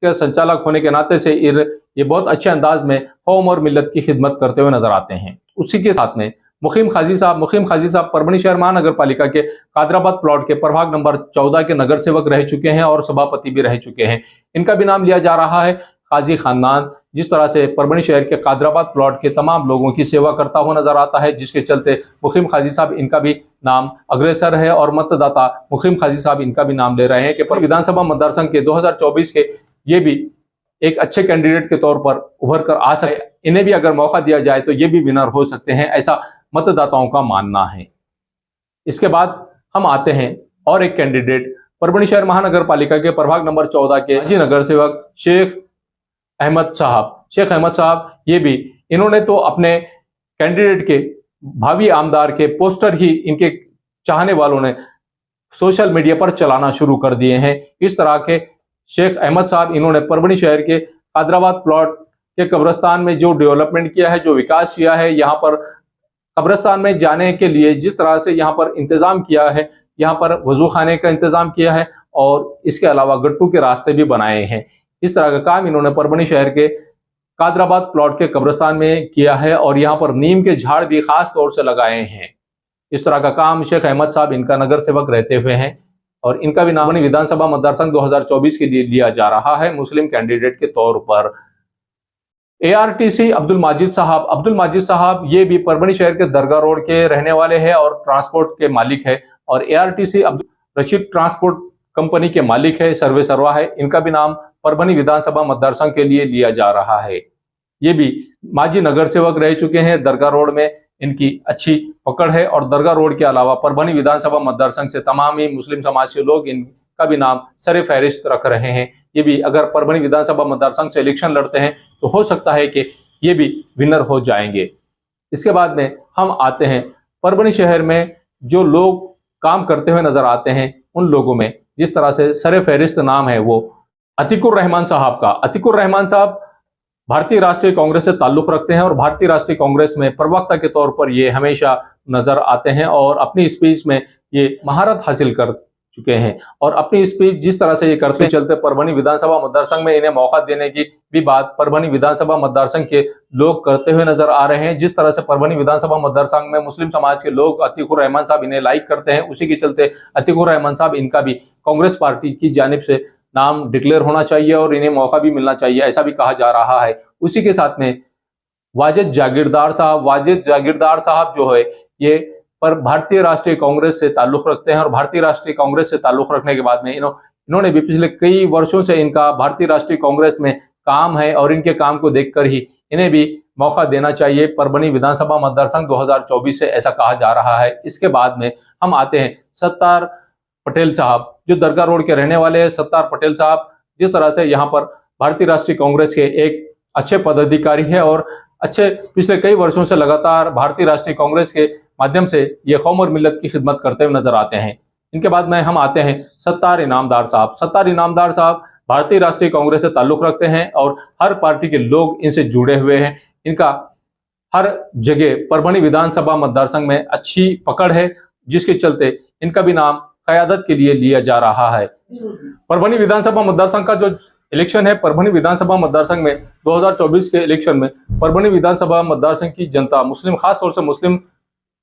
के संचालक होने के नाते से ये बहुत अच्छे अंदाज में कौम और मिल्लत की खिदमत करते हुए नजर आते हैं। उसी के साथ में मुखीम खाजी साहब परभणी शहर महानगर पालिका के कादराबाद प्लॉट के प्रभाग नंबर 14 के नगर सेवक रह चुके हैं और सभापति भी रह चुके हैं। इनका भी नाम लिया जा रहा है। काजी खानदान जिस तरह से परभणी शहर के कादराबाद प्लॉट के तमाम लोगों की सेवा करता हुआ नजर आता है, जिसके चलते मुखीम खाजी साहब इनका भी नाम अग्रसर है और मतदाता मुखीम खाजी साहब इनका भी नाम ले रहे हैं कि विधानसभा मतदारसंघ के 2024 के ये भी एक अच्छे कैंडिडेट के तौर पर उभर कर आ सके। इन्हें भी अगर मौका दिया जाए तो ये भी विनर हो सकते हैं, ऐसा मतदाताओं का मानना है। इसके बाद हम आते हैं और एक कैंडिडेट परभणी शहर महानगर पालिका के प्रभाग नंबर 14 के माजी नगर सेवक शेख अहमद साहब ये भी, इन्होंने तो अपने कैंडिडेट के भावी आमदार के पोस्टर ही इनके चाहने वालों ने सोशल मीडिया पर चलाना शुरू कर दिए हैं। इस तरह के शेख अहमद साहब, इन्होंने परभणी शहर के कादराबाद प्लॉट के कब्रिस्तान में जो डेवलपमेंट किया है, जो विकास किया है, यहाँ पर कब्रिस्तान में जाने के लिए जिस तरह से यहाँ पर इंतजाम किया है, यहाँ पर वजू खाने का इंतजाम किया है और इसके अलावा गट्टू के रास्ते भी बनाए हैं। इस तरह का काम इन्होंने परभणी शहर के कादराबाद प्लॉट के कब्रिस्तान में किया है और यहाँ पर नीम के झाड़ भी खास तौर से लगाए हैं। इस तरह का काम शेख अहमद साहब इनका नगर सेवक रहते हुए हैं और इनका भी नाम विधानसभा मतदारसंघ 2024 के लिए लिया जा रहा है मुस्लिम कैंडिडेट के तौर पर। ARTC अब्दुल माजिद साहब ये भी परभणी शहर के दरगाह रोड के रहने वाले हैं और ट्रांसपोर्ट के मालिक है और ARTC Abdul Rashid transport company के मालिक है, सर्वे सर्वा है। इनका भी नाम परभणी विधानसभा मतदारसंघ के लिए लिया जा रहा है। ये भी माजी नगर सेवक रह चुके हैं, दरगाह रोड में इनकी अच्छी पकड़ है और दरगाह रोड के अलावा परभनी विधानसभा मतदार संघ से तमाम ही मुस्लिम समाज के लोग इनका भी नाम सरे फहरिस्त रख रहे हैं। ये भी अगर परभनी विधानसभा मतदार संघ से इलेक्शन लड़ते हैं तो हो सकता है कि ये भी विनर हो जाएंगे। इसके बाद में हम आते हैं परभनी शहर में जो लोग काम करते हुए नजर आते हैं उन लोगों में जिस तरह से सरे फहरिस्त नाम है वो अतीकुर रहमान साहब का। अतीकुर रहमान साहब भारतीय राष्ट्रीय कांग्रेस से ताल्लुक रखते हैं और भारतीय राष्ट्रीय कांग्रेस में प्रवक्ता के तौर पर ये हमेशा नजर आते हैं और अपनी स्पीच में ये महारत हासिल कर चुके हैं और अपनी स्पीच जिस तरह से ये करते चलते परभनी विधानसभा मतदार संघ में इन्हें मौका देने की भी बात परभनी विधानसभा मतदार संघ के लोग करते हुए नजर आ रहे हैं। जिस तरह से परभनी विधानसभा मतदार संघ में मुस्लिम समाज के लोग अतीकुर रहमान साहब इन्हें लाइक करते हैं, उसी के चलते अतीकुर रहमान साहब इनका भी कांग्रेस पार्टी की जानिब से नाम डिक्लेयर होना चाहिए और इन्हें मौका भी मिलना चाहिए, ऐसा भी कहा जा रहा है। उसी के साथ में वाजिद जागीरदार साहब जो है ये पर भारतीय राष्ट्रीय कांग्रेस से ताल्लुक रखते हैं और भारतीय राष्ट्रीय कांग्रेस से ताल्लुक रखने के बाद में इन्होंने भी पिछले कई वर्षों से इनका भारतीय राष्ट्रीय कांग्रेस में काम है और इनके काम को देखकर ही इन्हें भी मौका देना चाहिए परभनी विधानसभा मतदार संघ 2024 से, ऐसा कहा जा रहा है। इसके बाद में हम आते हैं सत्तार पटेल साहब जो दरगाह रोड के रहने वाले हैं। सत्तार पटेल साहब जिस तरह से यहाँ पर भारतीय राष्ट्रीय कांग्रेस के एक अच्छे पदाधिकारी है और अच्छे पिछले कई वर्षों से लगातार भारतीय राष्ट्रीय कांग्रेस के माध्यम से ये कौम और मिल्लत की खिदमत करते हुए नजर आते हैं। इनके बाद में हम आते हैं सत्तार इनामदार साहब। सत्तार इनामदार साहब भारतीय राष्ट्रीय कांग्रेस से ताल्लुक रखते हैं और हर पार्टी के लोग इनसे जुड़े हुए हैं। इनका हर जगह परभनी विधानसभा मतदार संघ में अच्छी पकड़ है जिसके चलते इनका भी नाम क़यादत के लिए लिया जा रहा है। परभनी विधानसभा मतदार संघ का जो इलेक्शन है, परभनी विधानसभा मतदार संघ में 2024 के इलेक्शन में परभनी विधानसभा मतदार संघ की जनता मुस्लिम, खास तौर से मुस्लिम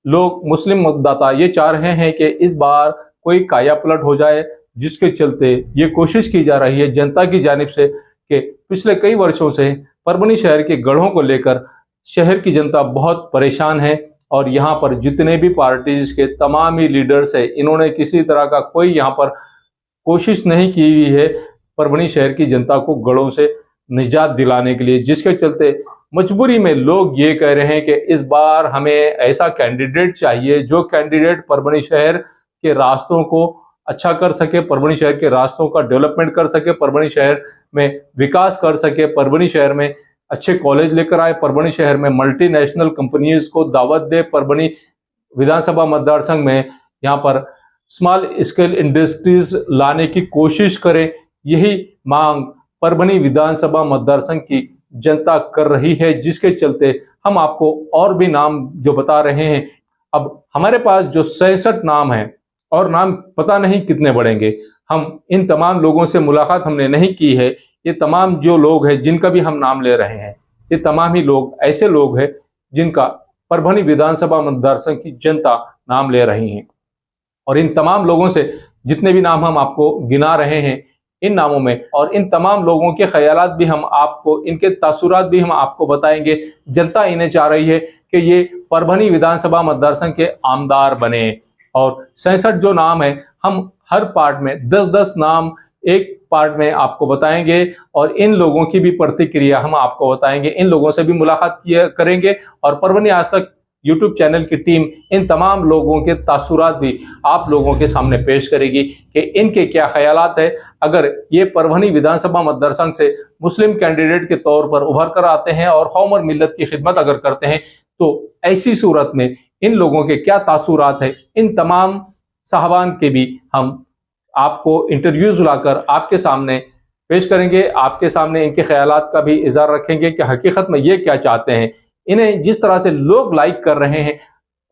लोग, मुस्लिम मतदाता ये चाह रहे हैं कि इस बार कोई काया पलट हो जाए, जिसके चलते ये कोशिश की जा रही है जनता की जानिब से कि पिछले कई वर्षों से परभनी शहर के गढ़ों को लेकर शहर की जनता बहुत परेशान है और यहाँ पर जितने भी पार्टीज के तमाम ही लीडर्स है इन्होंने किसी तरह का कोई यहाँ पर कोशिश नहीं की हुई है परभनी शहर की जनता को गढ़ों से निजात दिलाने के लिए, जिसके चलते मजबूरी में लोग ये कह रहे हैं कि इस बार हमें ऐसा कैंडिडेट चाहिए जो कैंडिडेट परभनी शहर के रास्तों को अच्छा कर सके, परभनी शहर के रास्तों का डेवलपमेंट कर सके, परभनी शहर में विकास कर सके, परभनी शहर में अच्छे कॉलेज लेकर आए, परभनी शहर में मल्टीनेशनल कंपनीज को दावत दे, परभनी विधानसभा मतदार संघ में यहाँ पर स्मॉल स्केल इंडस्ट्रीज लाने की कोशिश करें। यही मांग परभनी विधानसभा मतदार संघ की जनता कर रही है, जिसके चलते हम आपको और भी नाम जो बता रहे हैं। अब हमारे पास जो 66 नाम हैं और नाम पता नहीं कितने बढ़ेंगे, हम इन तमाम लोगों से मुलाकात हमने नहीं की है। ये तमाम जो लोग हैं जिनका भी हम नाम ले रहे हैं, ये तमाम ही लोग ऐसे लोग हैं जिनका परभनी विधानसभा मतदार संघ की जनता नाम ले रही है और इन तमाम लोगों से जितने भी नाम हम आपको गिना रहे हैं, इन नामों में और इन तमाम लोगों के ख्यालात भी हम आपको, इनके तासुरात भी हम आपको बताएंगे। जनता इन्हें चाह रही है कि ये परभनी विधानसभा मतदार संघ के आमदार बने और 66 जो नाम है हम हर पार्ट में 10-10 नाम एक पार्ट में आपको बताएंगे और इन लोगों की भी प्रतिक्रिया हम आपको बताएंगे। इन लोगों से भी मुलाकात करेंगे और परभनी आज तक यूट्यूब चैनल की टीम इन तमाम लोगों के तासुरात भी आप लोगों के सामने पेश करेगी कि इनके क्या ख्यालात है। अगर ये परभनी विधानसभा मतदार संघ से मुस्लिम कैंडिडेट के तौर पर उभर कर आते हैं और कौम और मिल्लत की खिदमत अगर करते हैं तो ऐसी सूरत में इन लोगों के क्या तासुरात है, इन तमाम साहबान के भी हम आपको इंटरव्यूज लाकर आपके सामने पेश करेंगे, आपके सामने इनके ख्यालात का भी इज़हार रखेंगे कि हकीकत में ये क्या चाहते हैं। इन्हें जिस तरह से लोग लाइक कर रहे हैं,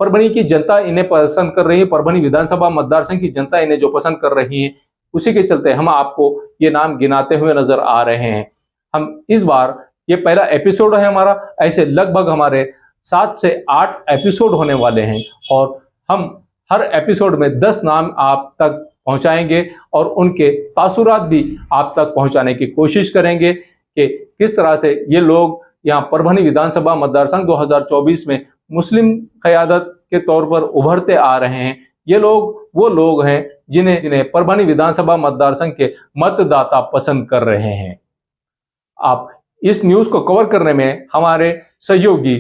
परभनी की जनता इन्हें पसंद कर रही है, परभनी विधानसभा मतदार संघ की जनता इन्हें जो पसंद कर रही है, उसी के चलते हम आपको ये नाम गिनाते हुए नजर आ रहे हैं। हम इस बार ये पहला एपिसोड है हमारा, ऐसे लगभग हमारे 7 से 8 एपिसोड होने वाले हैं और हम हर एपिसोड में 10 नाम आप तक पहुंचाएंगे और उनके तासुरात भी आप तक पहुंचाने की कोशिश करेंगे कि किस तरह से ये लोग यहाँ परभनी विधानसभा मतदार संघ 2024 में मुस्लिम क़यादत के तौर पर उभरते आ रहे हैं। ये लोग वो लोग हैं जिन्हें परभनी विधानसभा मतदार संघ के मतदाता पसंद कर रहे हैं। आप इस न्यूज़ को कवर करने में हमारे सहयोगी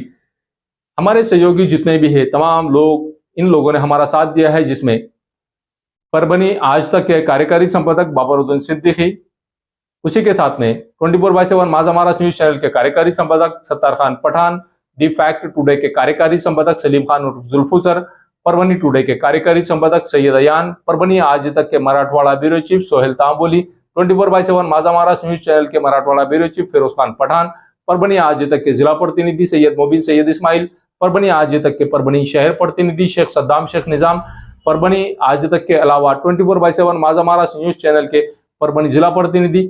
हमारे सहयोगी जितने भी हैं तमाम लोग, इन लोगों ने हमारा साथ दिया है, जिसमें परभनी आज तक के कार्यकारी संपादक बाबरुद्दीन सिद्दीकी, उसी के साथ में 24/7 माझा महाराष्ट्र न्यूज चैनल के कार्यकारी संपादक Sattar Khan Pathan, the fact today के कार्यकारी संपादक सलीम खान उर्फ जुल्फू सर, परभनी टुडे के कार्यकारी संपादक सैयद अयान, परभनी आज तक के मराठवाड़ा ब्यूरो चीफ सोहेल तांबोली, 24/7 माझा महाराष्ट्र न्यूज चैनल के मराठवाड़ा ब्यूरो चीफ फिरोज खान पठान, परभनी आज तक के जिला प्रतिनिधि सैयद मोबिन सैयद इस्माइल, परभनी आज तक के परभनी शहर प्रतिनिधि शेख सद्दाम शेख निजाम, परभनी आज तक के अलावा 24/7 माझा महाराष्ट्र न्यूज चैनल के परभनी जिला प्रतिनिधि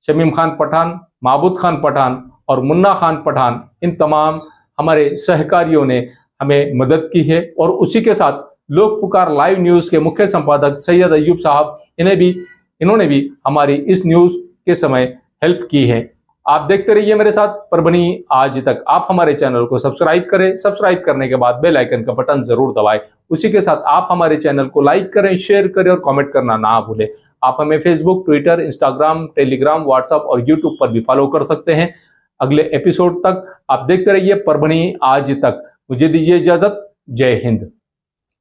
शमीम खान पठान, महबूद खान पठान और मुन्ना खान पठान, इन तमाम हमारे सहकारियों ने हमें मदद की है। और उसी के साथ लोक पुकार लाइव न्यूज के मुख्य संपादक सैयद अयूब साहब, इन्होंने भी हमारी इस न्यूज के समय हेल्प की है। आप देखते रहिए मेरे साथ परभनी आज तक। आप हमारे चैनल को सब्सक्राइब करें, सब्सक्राइब करने के बाद बेल आइकन का बटन जरूर दबाएं। उसी के साथ आप हमारे चैनल को लाइक करें, शेयर करें और कमेंट करना ना भूलें। आप हमें Facebook, Twitter, Instagram, Telegram, WhatsApp और यूट्यूब पर भी फॉलो कर सकते हैं। अगले एपिसोड तक आप देखते रहिए परभनी आज तक। मुझे दीजिए इजाजत। जय हिंद।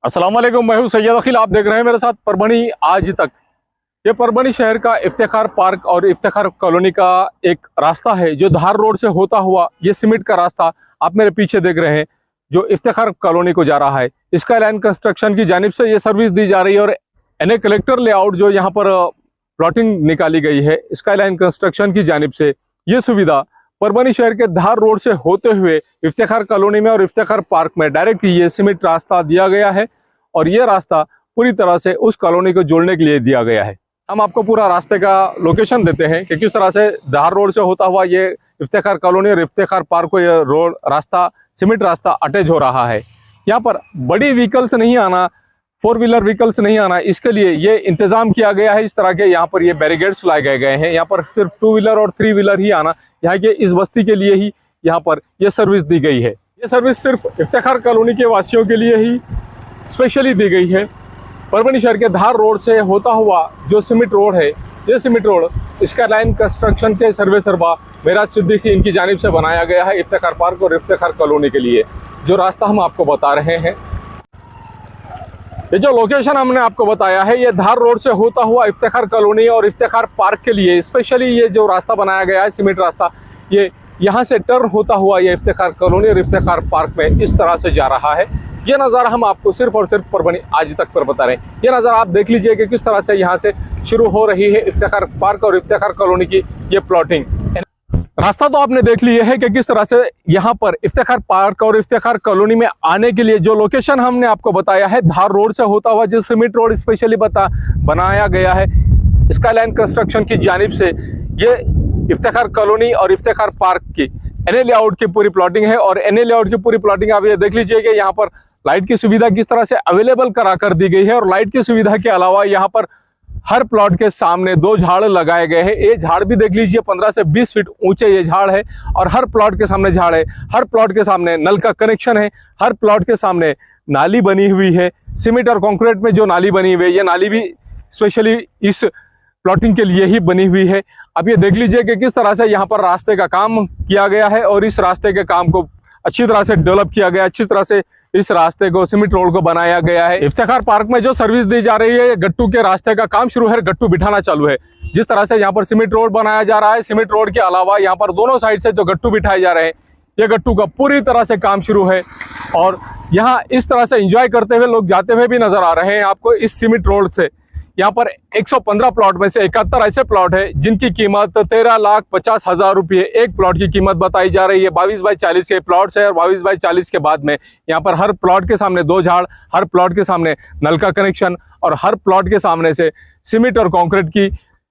अस्सलाम वालेकुम, मैं हूं सैयद अखिल। आप देख रहे हैं मेरे साथ परभनी आज तक। ये परभनी शहर का इफ्तिखार पार्क और इफ्तिखार कॉलोनी का एक रास्ता है जो धार रोड से होता हुआ, ये सीमेंट का रास्ता आप मेरे पीछे देख रहे हैं जो इफ्तिखार कॉलोनी को जा रहा है। स्काई लाइन कंस्ट्रक्शन की जानिब से ये सर्विस दी जा रही है और एनए कलेक्टर लेआउट जो यहाँ पर प्लॉटिंग निकाली गई है स्काई लाइन कंस्ट्रक्शन की जानिब से, ये सुविधा परभनी शहर के धार रोड से होते हुए इफ्तिखार कॉलोनी में और इफ्तिखार पार्क में डायरेक्ट ये सीमेंट रास्ता दिया गया है। और ये रास्ता पूरी तरह से उस कॉलोनी को जोड़ने के लिए दिया गया है। हम आपको पूरा रास्ते का लोकेशन देते हैं कि किस तरह से धार रोड से होता हुआ ये इफ्तिखार कॉलोनी और इफ्तिखार पार्क को ये रोड रास्ता, सीमेंट रास्ता अटैच हो रहा है। यहाँ पर बड़ी व्हीकल्स नहीं आना, 4 व्हीलर व्हीकल्स नहीं आना, इसके लिए ये इंतजाम किया गया है। इस तरह के यहाँ पर ये बैरिकेड्स लगाए गए हैं। यहाँ पर सिर्फ 2 व्हीलर और 3 व्हीलर ही आना, यहाँ के इस बस्ती के लिए ही यहाँ पर ये सर्विस दी गई है। ये सर्विस सिर्फ इफ्तिखार कॉलोनी के वासियों के लिए ही स्पेशली दी गई है। परभनी शहर के धार रोड से होता हुआ जो सीमेंट रोड है, ये cement road sky line construction के सर्वे सरबा मेराज सिद्दीकी इनकी जानिब से बनाया गया है इफ्तिखार पार्क और इफ्तिखार कॉलोनी के लिए। जो रास्ता हम आपको बता रहे हैं, ये जो लोकेशन हमने आपको बताया है, ये धार रोड से होता हुआ इफ्तिखार कॉलोनी और इफ्तिखार पार्क के लिए स्पेशली ये जो रास्ता बनाया गया है सीमेंट रास्ता, ये यहाँ से टर्न होता हुआ ये इफ्तिखार कॉलोनी और इफ्तिखार पार्क में इस तरह से जा रहा है। ये नज़ारा हम आपको सिर्फ और सिर्फ परभनी आज तक पर बता रहे हैं। ये नज़ारा आप देख लीजिए कि किस तरह से यहाँ से शुरू हो रही है इफ्तिखार पार्क और इफ्तिखार कॉलोनी की ये प्लॉटिंग। रास्ता तो आपने देख लिया है कि किस तरह से यहाँ पर इफ्तिखार पार्क और इफ्तिखार कॉलोनी में आने के लिए जो लोकेशन हमने आपको बताया है, धार रोड से होता हुआ जो सीमेंट रोड स्पेशली बनाया गया है स्काई लाइन कंस्ट्रक्शन की जानिब से, ये इफ्तिखार कॉलोनी और इफ्तिखार पार्क की एनए लेआउट की पूरी प्लॉटिंग है। और एनए लेआउट की पूरी प्लॉटिंग आप ये देख लीजिए कि यहाँ पर लाइट की सुविधा किस तरह से अवेलेबल करा कर दी गई है। और लाइट की सुविधा के अलावा यहाँ पर हर प्लॉट के सामने 2 झाड़ लगाए गए हैं। ये झाड़ भी देख लीजिए 15 से 20 फीट ऊंचे ये झाड़ है और हर प्लॉट के सामने झाड़ है। हर प्लॉट के सामने नल का कनेक्शन है। हर प्लॉट के सामने नाली बनी हुई है। सीमेंट और कंक्रीट में जो नाली बनी हुई है, ये नाली भी स्पेशली इस प्लॉटिंग के लिए ही बनी हुई है। अब ये देख लीजिए कि किस तरह से यहाँ पर रास्ते का काम किया गया है और इस रास्ते के काम को अच्छी तरह से डेवलप किया गया, अच्छी तरह से इस रास्ते को सीमेंट रोड को बनाया गया है। इफ्तिखार पार्क में जो सर्विस दी जा रही है, गट्टू के रास्ते का काम शुरू है, गट्टू बिठाना चालू है। जिस तरह से यहाँ पर सीमेंट रोड बनाया जा रहा है, सीमेंट रोड के अलावा यहाँ पर दोनों साइड से जो गट्टू बिठाए जा रहे हैं, ये गट्टू का पूरी तरह से काम शुरू है। और यहाँ इस तरह से एंजॉय करते हुए लोग जाते हुए भी नजर आ रहे हैं आपको इस सीमेंट रोड से। यहाँ पर 115 प्लॉट में से 71 ऐसे प्लॉट है जिनकी कीमत 13,50,000 रुपये एक प्लॉट की कीमत बताई जा रही है। 22/40 के प्लॉट्स है और 22/40 के बाद में यहाँ पर हर प्लॉट के सामने 2 झाड़, हर प्लॉट के सामने नल का कनेक्शन और हर प्लॉट के सामने से सीमेंट और कंक्रीट की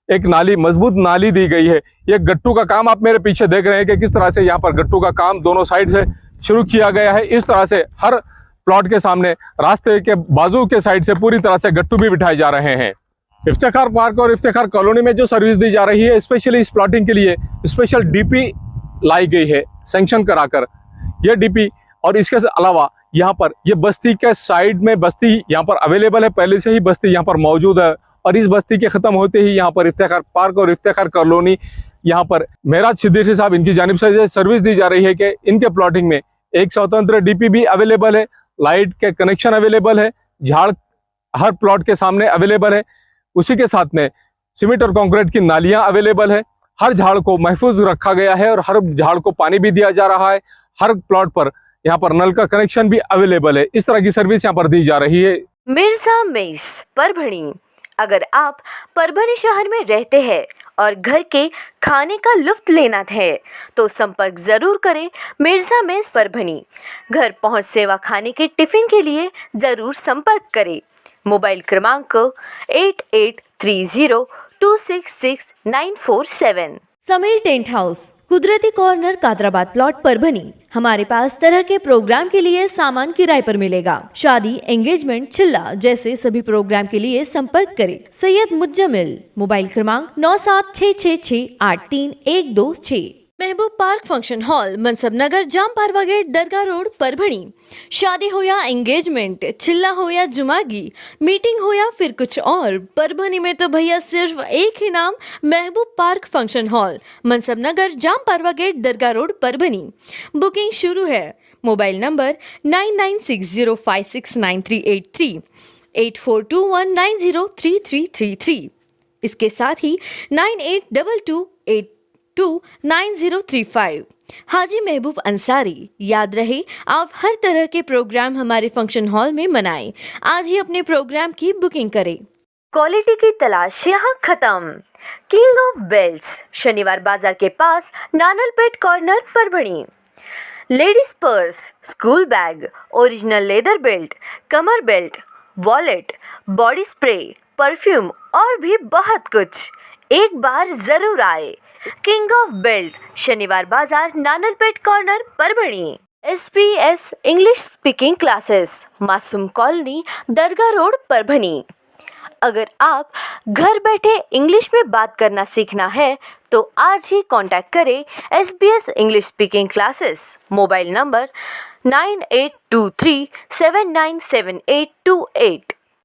एक नाली, मजबूत नाली दी गई है। ये गट्टू का काम आप मेरे पीछे देख रहे हैं कि किस तरह से यहाँ पर गट्टू का काम दोनों साइड से शुरू किया गया है। इस तरह से हर प्लॉट के सामने रास्ते के बाजू के साइड से पूरी तरह से गट्टू भी बिठाए जा रहे हैं। इफ्तिखार पार्क और इफ्तिखार कॉलोनी में जो सर्विस दी जा रही है, स्पेशली इस प्लॉटिंग के लिए स्पेशल डीपी लाई गई है सैंक्शन कराकर। यह डीपी और इसके अलावा यहाँ पर ये बस्ती के साइड में बस्ती यहाँ पर अवेलेबल है, पहले से ही बस्ती यहाँ पर मौजूद है। और इस बस्ती के ख़त्म होते ही यहाँ पर इफ्तिखार पार्क और इफ्तिखार कॉलोनी यहाँ पर मेराज सिद्दीकी साहब इनकी जानिब से सर्विस दी जा रही है कि इनके प्लॉटिंग में एक स्वतंत्र डीपीबी अवेलेबल है, लाइट के कनेक्शन अवेलेबल है, झाड़ हर प्लॉट के सामने अवेलेबल है। उसी के साथ में सीमेंट और कंक्रीट की नालियां अवेलेबल है। हर झाड़ को महफूज रखा गया है और हर झाड़ को पानी भी दिया जा रहा है। हर प्लॉट पर यहाँ पर नल का कनेक्शन भी अवेलेबल है। इस तरह की सर्विस यहाँ पर दी जा रही है। मिर्जा मेस परभणी। अगर आप परभणी शहर में रहते हैं और घर के खाने का लुत्फ लेना है तो संपर्क जरूर करें मिर्जा मेस परभणी। घर पहुंच सेवा खाने के टिफिन के लिए जरूर संपर्क करें। मोबाइल क्रमांक 8830266947। समीर टेंट हाउस, कुदरती कॉर्नर, कादराबाद प्लॉट, परभणी। हमारे पास तरह के प्रोग्राम के लिए सामान किराए पर मिलेगा। शादी, एंगेजमेंट, चिल्ला जैसे सभी प्रोग्राम के लिए संपर्क करें सैयद मुज्जमिल। मोबाइल क्रमांक 9766683126। महबूब पार्क फंक्शन हॉल, मनसब नगर, जाम पारवा गेट, दरगाह रोड, परभणी। शादी हो या एंगेजमेंट, चिल्ला हो या जुमागी, मीटिंग हो या फिर कुछ और, परभणी में तो भैया सिर्फ एक ही नाम, महबूब पार्क फंक्शन हॉल, मनसब नगर, जाम पारवा गेट, दरगाह रोड, परभणी। बुकिंग शुरू है। Mobile number 9960569383, 8421903333। इसके साथ ही 9822829035। हाजी महबूब अंसारी। याद रहे, आप हर तरह के प्रोग्राम हमारे फंक्शन हॉल में मनाएं। आज ही अपने प्रोग्राम की बुकिंग करें। क्वालिटी की तलाश यहाँ खत्म। किंग ऑफ बेल्ट्स, शनिवार बाजार के पास, Nanalpeth corner, Parbhani. Ladies purse, school bag, original leather belt, कमर belt, wallet, body spray, perfume और भी बहुत कुछ। एक बार जरूर आए। किंग ऑफ बेल्ट, शनिवार बाजार, Nanalpeth corner, Parbhani. SBS English speaking classes, Masoom colony, Dargah road, Parbhani. अगर आप घर बैठे इंग्लिश में बात करना सीखना है तो आज ही कांटेक्ट करें SBS English speaking classes. Mobile number 9823797828।